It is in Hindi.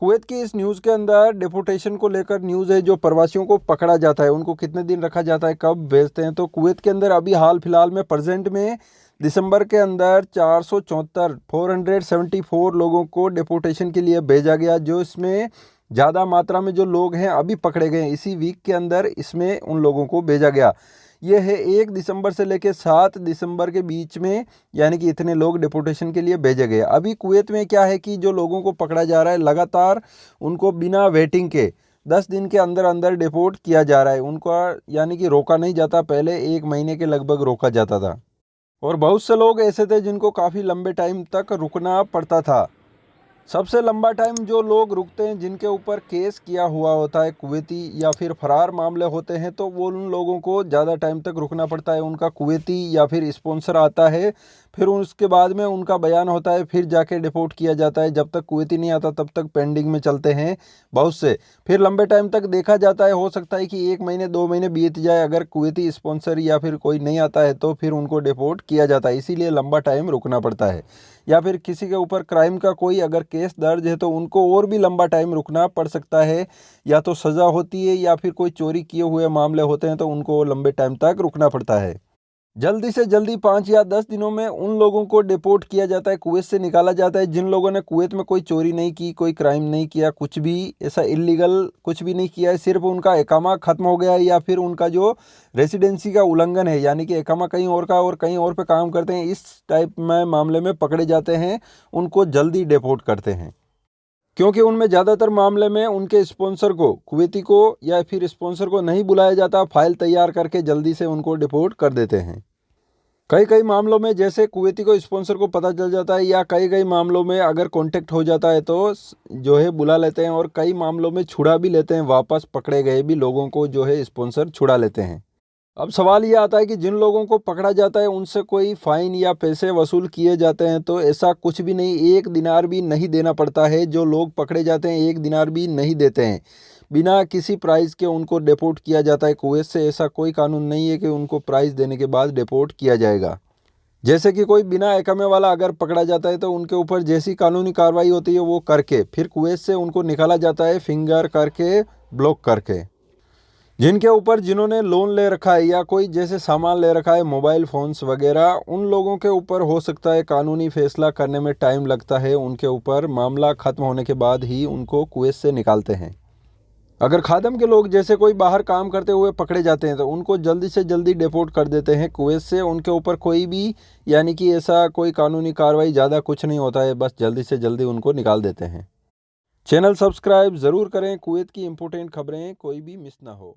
कुवैत की इस न्यूज़ के अंदर डिपोटेशन को लेकर न्यूज़ है। जो प्रवासियों को पकड़ा जाता है उनको कितने दिन रखा जाता है, कब भेजते हैं। तो कुवैत के अंदर अभी हाल फिलहाल में प्रेजेंट में दिसंबर के अंदर 474 लोगों को डिपोटेशन के लिए भेजा गया। जो इसमें ज़्यादा मात्रा में जो लोग हैं अभी पकड़े गए, इसी वीक के अंदर इसमें उन लोगों को भेजा गया। ये है 1 दिसंबर से लेकर 7 दिसंबर के बीच में, यानी कि इतने लोग डिपोटेशन के लिए भेजे गए। अभी कुवैत में क्या है कि जो लोगों को पकड़ा जा रहा है लगातार उनको बिना वेटिंग के 10 दिन के अंदर अंदर डिपोर्ट किया जा रहा है उनका, यानी कि रोका नहीं जाता। पहले 1 महीने के लगभग रोका जाता था और बहुत से लोग ऐसे थे जिनको काफ़ी लंबे टाइम तक रुकना पड़ता था। सबसे लंबा टाइम जो लोग रुकते हैं जिनके ऊपर केस किया हुआ होता है कुवैती या फिर फरार मामले होते हैं, तो वो उन लोगों को ज़्यादा टाइम तक रुकना पड़ता है। उनका कुवैती या फिर स्पॉन्सर आता है, फिर उसके बाद में उनका बयान होता है, फिर जाके डिपोर्ट किया जाता है। जब तक कुवैती नहीं आता तब तक पेंडिंग में चलते हैं बहुत से। फिर लंबे टाइम तक देखा जाता है, हो सकता है कि 1 महीने 2 महीने बीत जाए। अगर कुवैती स्पॉन्सर या फिर कोई नहीं आता है तो फिर उनको डिपोर्ट किया जाता है। इसीलिए लंबा टाइम रुकना पड़ता है। या फिर किसी के ऊपर क्राइम का कोई अगर केस दर्ज है तो उनको और भी लंबा टाइम रुकना पड़ सकता है। या तो सज़ा होती है या फिर कोई चोरी किए हुए मामले होते हैं तो उनको लंबे टाइम तक रुकना पड़ता है। जल्दी से जल्दी 5 या 10 दिनों में उन लोगों को डिपोर्ट किया जाता है, कुवैत से निकाला जाता है जिन लोगों ने कुवैत में कोई चोरी नहीं की, कोई क्राइम नहीं किया, कुछ भी ऐसा इल्लीगल कुछ भी नहीं किया है। सिर्फ उनका इकामा ख़त्म हो गया है या फिर उनका जो रेसिडेंसी का उल्लंघन है, यानी कि इकामा कहीं और का और कहीं और पे काम करते हैं, इस टाइप में मामले में पकड़े जाते हैं, उनको जल्दी डिपोर्ट करते हैं। क्योंकि उनमें ज़्यादातर मामले में उनके स्पॉन्सर को, कुवैती को या फिर स्पॉन्सर को नहीं बुलाया जाता, फाइल तैयार करके जल्दी से उनको डिपोर्ट कर देते हैं। कई कई मामलों में जैसे कुवैती को स्पॉन्सर को पता चल जाता है या कई कई मामलों में अगर कांटेक्ट हो जाता है तो जो है बुला लेते हैं और कई मामलों में छुड़ा भी लेते हैं। वापस पकड़े गए भी लोगों को जो है स्पॉन्सर छुड़ा लेते हैं। अब सवाल ये आता है कि जिन लोगों को पकड़ा जाता है उनसे कोई फाइन या पैसे वसूल किए जाते हैं, तो ऐसा कुछ भी नहीं, 1 दिनार भी नहीं देना पड़ता है। जो लोग पकड़े जाते हैं 1 दिनार भी नहीं देते हैं, बिना किसी प्राइज़ के उनको डिपोर्ट किया जाता है। कुवैत से ऐसा कोई कानून नहीं है कि उनको प्राइज़ देने के बाद डिपोर्ट किया जाएगा। जैसे कि कोई बिना इकामे वाला अगर पकड़ा जाता है तो उनके ऊपर जैसी कानूनी कार्रवाई होती है वो करके फिर कुवैत से उनको निकाला जाता है, फिंगर करके, ब्लॉक करके। जिनके ऊपर जिन्होंने लोन ले रखा है या कोई जैसे सामान ले रखा है, मोबाइल फ़ोन्स वगैरह, उन लोगों के ऊपर हो सकता है कानूनी फ़ैसला करने में टाइम लगता है। उनके ऊपर मामला ख़त्म होने के बाद ही उनको कुवैत से निकालते हैं। अगर खादम के लोग जैसे कोई बाहर काम करते हुए पकड़े जाते हैं तो उनको जल्दी से जल्दी डिपोर्ट कर देते हैं कुवैत से। उनके ऊपर कोई भी, यानी कि ऐसा कोई कानूनी कार्रवाई ज़्यादा कुछ नहीं होता है, बस जल्दी से जल्दी उनको निकाल देते हैं। चैनल सब्सक्राइब ज़रूर करें, कुवैत की इम्पोर्टेंट खबरें कोई भी मिस ना हो।